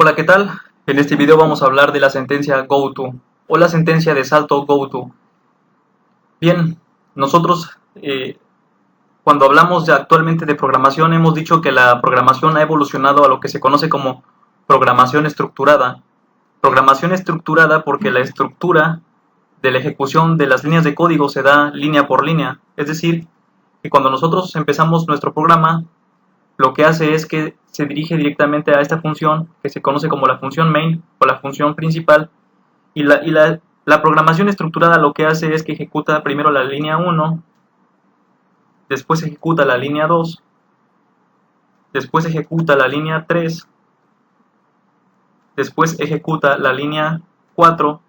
Hola, ¿qué tal? En este video vamos a hablar de la sentencia GoTo o la sentencia de salto GoTo. Bien, nosotros cuando hablamos actualmente de programación hemos dicho que la programación ha evolucionado a lo que se conoce como programación estructurada. Programación estructurada porque la estructura de la ejecución de las líneas de código se da línea por línea. Es decir, que cuando nosotros empezamos nuestro programa, lo que hace es que se dirige directamente a esta función que se conoce como la función main o la función principal, y la programación estructurada lo que hace es que ejecuta primero la línea 1, después ejecuta la línea 2, después ejecuta la línea 3, después ejecuta la línea 4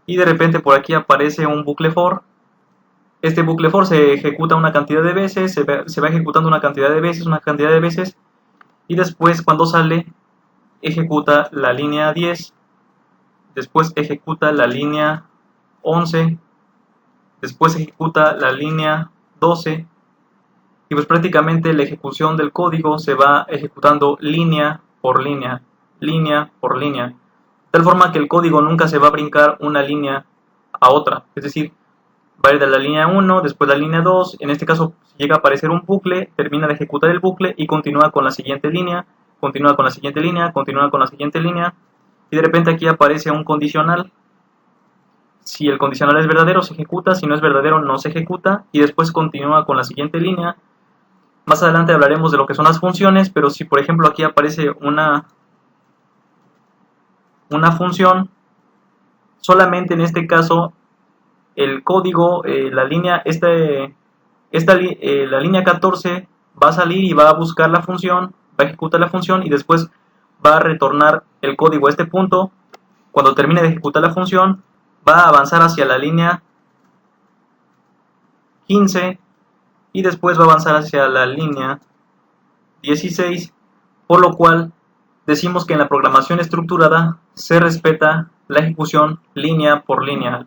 y de repente por aquí aparece un bucle for. Este bucle for se ejecuta una cantidad de veces, se va ejecutando una cantidad de veces, y después cuando sale ejecuta la línea 10, después ejecuta la línea 11, después ejecuta la línea 12, y pues prácticamente la ejecución del código se va ejecutando línea por línea, de tal forma que el código nunca se va a brincar una línea a otra, es decir, va a ir de la línea 1, después la línea 2, en este caso si llega a aparecer un bucle, termina de ejecutar el bucle y continúa con la siguiente línea, continúa con la siguiente línea, continúa con la siguiente línea, y de repente aquí aparece un condicional. Si el condicional es verdadero se ejecuta, si no es verdadero no se ejecuta, y después continúa con la siguiente línea. Más adelante hablaremos de lo que son las funciones, pero si por ejemplo aquí aparece una función, solamente en este caso el código, la línea la línea 14 va a salir y va a buscar la función, va a ejecutar la función y después va a retornar el código a este punto. Cuando termine de ejecutar la función, va a avanzar hacia la línea 15 y después va a avanzar hacia la línea 16, por lo cual decimos que en la programación estructurada se respeta la ejecución línea por línea,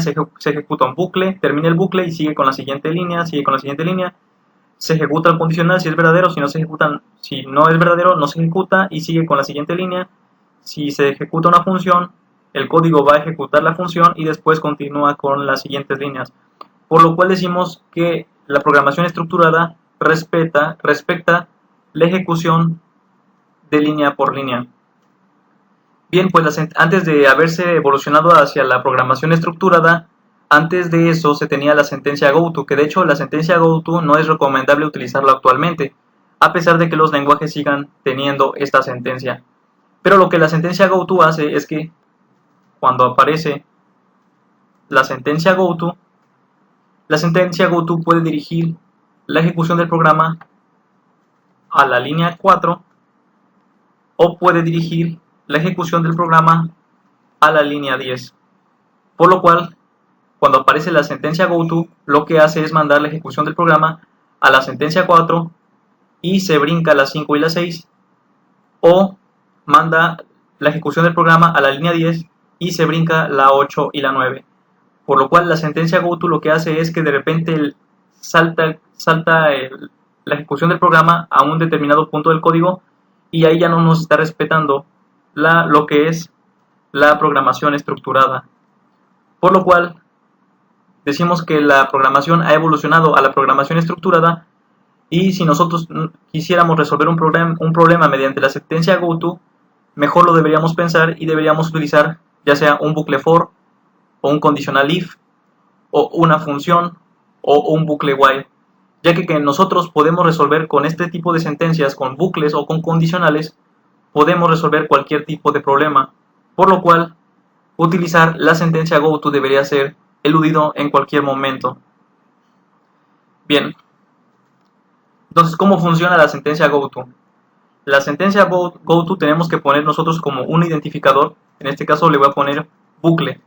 se ejecuta un bucle, termina el bucle y sigue con la siguiente línea, se ejecuta el condicional si es verdadero, si no es verdadero no se ejecuta y sigue con la siguiente línea. Si se ejecuta una función, el código va a ejecutar la función y después continúa con las siguientes líneas, por lo cual decimos que la programación estructurada respeta la ejecución de línea por línea. Bien, pues antes de haberse evolucionado hacia la programación estructurada, antes de eso se tenía la sentencia GoTo, que de hecho la sentencia GoTo no es recomendable utilizarla actualmente, a pesar de que los lenguajes sigan teniendo esta sentencia. Pero lo que la sentencia GoTo hace es que cuando aparece la sentencia GoTo puede dirigir la ejecución del programa a la línea 4 o puede dirigir la ejecución del programa a la línea 10. Por lo cual, cuando aparece la sentencia GoTo, lo que hace es mandar la ejecución del programa a la sentencia 4 y se brinca la 5 y la 6, o manda la ejecución del programa a la línea 10 y se brinca la 8 y la 9. Por lo cual la sentencia GoTo lo que hace es que de repente salta la ejecución del programa a un determinado punto del código y ahí ya no nos está respetando lo que es la programación estructurada. Por lo cual decimos que la programación ha evolucionado a la programación estructurada, y si nosotros quisiéramos resolver un problema mediante la sentencia GoTo, mejor lo deberíamos pensar y deberíamos utilizar ya sea un bucle for o un conditional if o una función o un bucle while, ya que nosotros podemos resolver con este tipo de sentencias, con bucles o con condicionales, podemos resolver cualquier tipo de problema, por lo cual utilizar la sentencia GoTo debería ser eludido en cualquier momento. Bien, entonces, ¿cómo funciona la sentencia GoTo? La sentencia GoTo tenemos que poner nosotros como un identificador, en este caso le voy a poner bucle.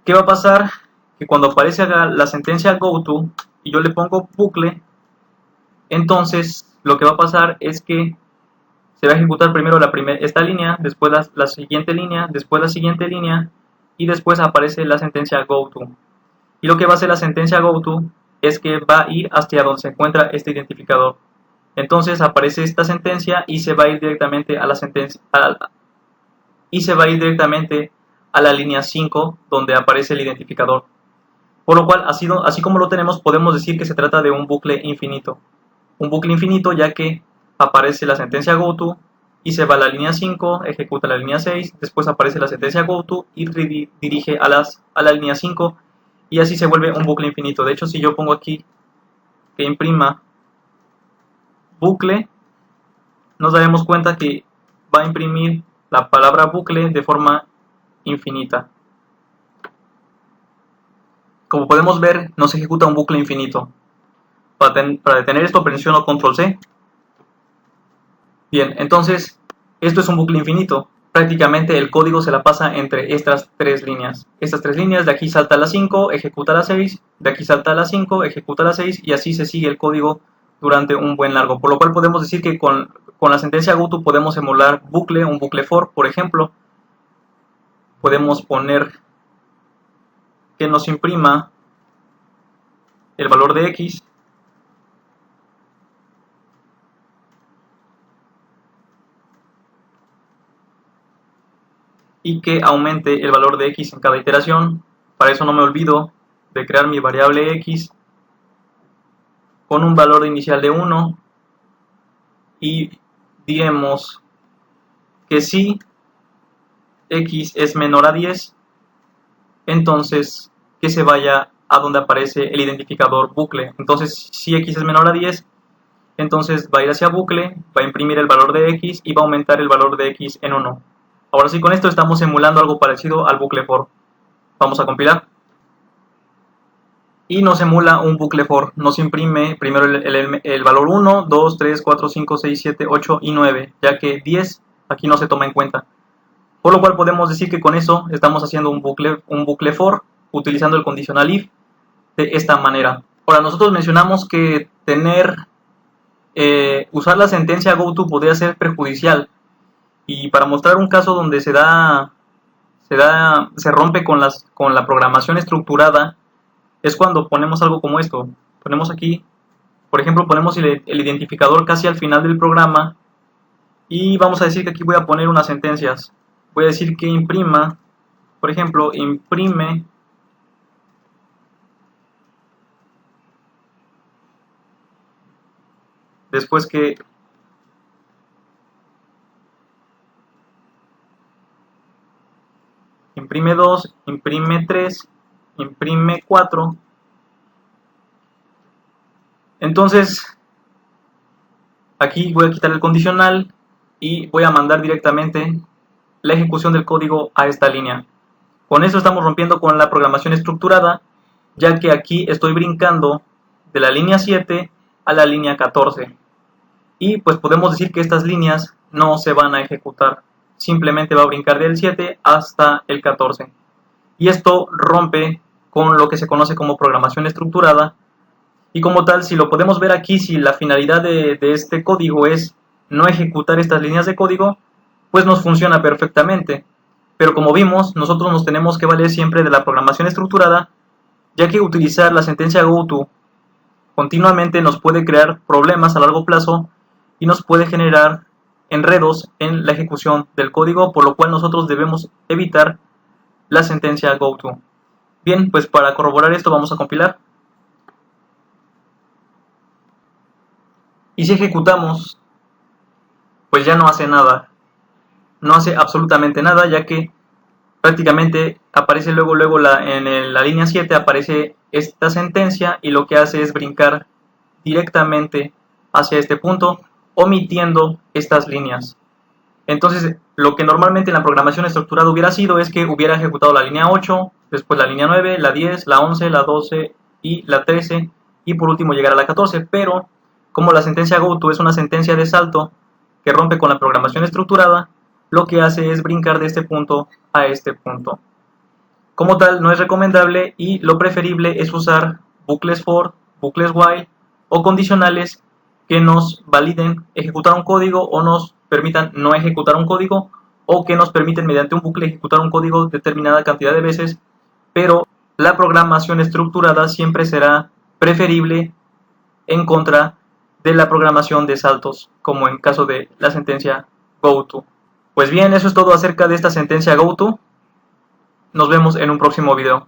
¿Qué va a pasar? Que cuando aparece la sentencia GoTo y yo le pongo bucle, entonces lo que va a pasar es que se va a ejecutar primero esta línea, después la siguiente línea, después la siguiente línea, y después aparece la sentencia GoTo. Y lo que va a hacer la sentencia GoTo es que va a ir hacia donde se encuentra este identificador. Entonces aparece esta sentencia y se va a ir directamente a la sentencia y se va a ir directamente a la línea 5 donde aparece el identificador. Por lo cual, así como lo tenemos, podemos decir que se trata de un bucle infinito. Un bucle infinito ya que aparece la sentencia goto y se va a la línea 5, ejecuta la línea 6, después aparece la sentencia goto y dirige a la línea 5 y así se vuelve un bucle infinito. De hecho, si yo pongo aquí que imprima bucle, nos daremos cuenta que va a imprimir la palabra bucle de forma infinita. Como podemos ver, nos ejecuta un bucle infinito. Para detener esto, presiono control C. Bien, entonces, esto es un bucle infinito. Prácticamente el código se la pasa entre estas tres líneas. Estas tres líneas, de aquí salta a la 5, ejecuta la 6, de aquí salta a la 5, ejecuta la 6, y así se sigue el código durante un buen largo. Por lo cual podemos decir que con la sentencia goto podemos emular bucle, un bucle for, por ejemplo. Podemos poner que nos imprima el valor de x y que aumente el valor de x en cada iteración. Para eso no me olvido de crear mi variable x con un valor inicial de 1 y diremos que si x es menor a 10, entonces que se vaya a donde aparece el identificador bucle. Entonces si x es menor a 10, entonces va a ir hacia bucle, va a imprimir el valor de x y va a aumentar el valor de x en 1. Ahora sí, con esto estamos emulando algo parecido al bucle for. Vamos a compilar. Y nos emula un bucle for. Nos imprime primero el valor 1, 2, 3, 4, 5, 6, 7, 8 y 9, ya que 10 aquí no se toma en cuenta. Por lo cual podemos decir que con eso estamos haciendo un bucle for utilizando el conditional if de esta manera. Ahora, nosotros mencionamos que usar la sentencia goto podría ser perjudicial. Y para mostrar un caso donde se rompe con la programación estructurada, es cuando ponemos algo como esto. Ponemos aquí, por ejemplo, ponemos el identificador casi al final del programa y vamos a decir que aquí voy a poner unas sentencias. Voy a decir que imprima, por ejemplo, imprime después que imprime 2, imprime 3, imprime 4. Entonces, aquí voy a quitar el condicional y voy a mandar directamente la ejecución del código a esta línea. Con eso estamos rompiendo con la programación estructurada, ya que aquí estoy brincando de la línea 7 a la línea 14. Y pues podemos decir que estas líneas no se van a ejecutar. Simplemente va a brincar del 7 hasta el 14. Y esto rompe con lo que se conoce como programación estructurada. Y como tal, si lo podemos ver aquí, si la finalidad de este código es no ejecutar estas líneas de código, pues nos funciona perfectamente. Pero como vimos, nosotros nos tenemos que valer siempre de la programación estructurada, ya que utilizar la sentencia goto continuamente nos puede crear problemas a largo plazo y nos puede generar enredos en la ejecución del código, por lo cual nosotros debemos evitar la sentencia goto. Bien, pues para corroborar esto vamos a compilar. Y si ejecutamos, pues ya no hace nada. No hace absolutamente nada, ya que prácticamente aparece luego en la línea 7 aparece esta sentencia y lo que hace es brincar directamente hacia este punto, omitiendo estas líneas. Entonces, lo que normalmente en la programación estructurada hubiera sido es que hubiera ejecutado la línea 8, después la línea 9, la 10, la 11, la 12 y la 13, y por último llegar a la 14, pero como la sentencia goto es una sentencia de salto que rompe con la programación estructurada, lo que hace es brincar de este punto a este punto. Como tal, no es recomendable y lo preferible es usar bucles for, bucles while o condicionales que nos validen ejecutar un código o nos permitan no ejecutar un código, o que nos permiten mediante un bucle ejecutar un código determinada cantidad de veces, pero la programación estructurada siempre será preferible en contra de la programación de saltos, como en caso de la sentencia goto. Pues bien, eso es todo acerca de esta sentencia goto. Nos vemos en un próximo video.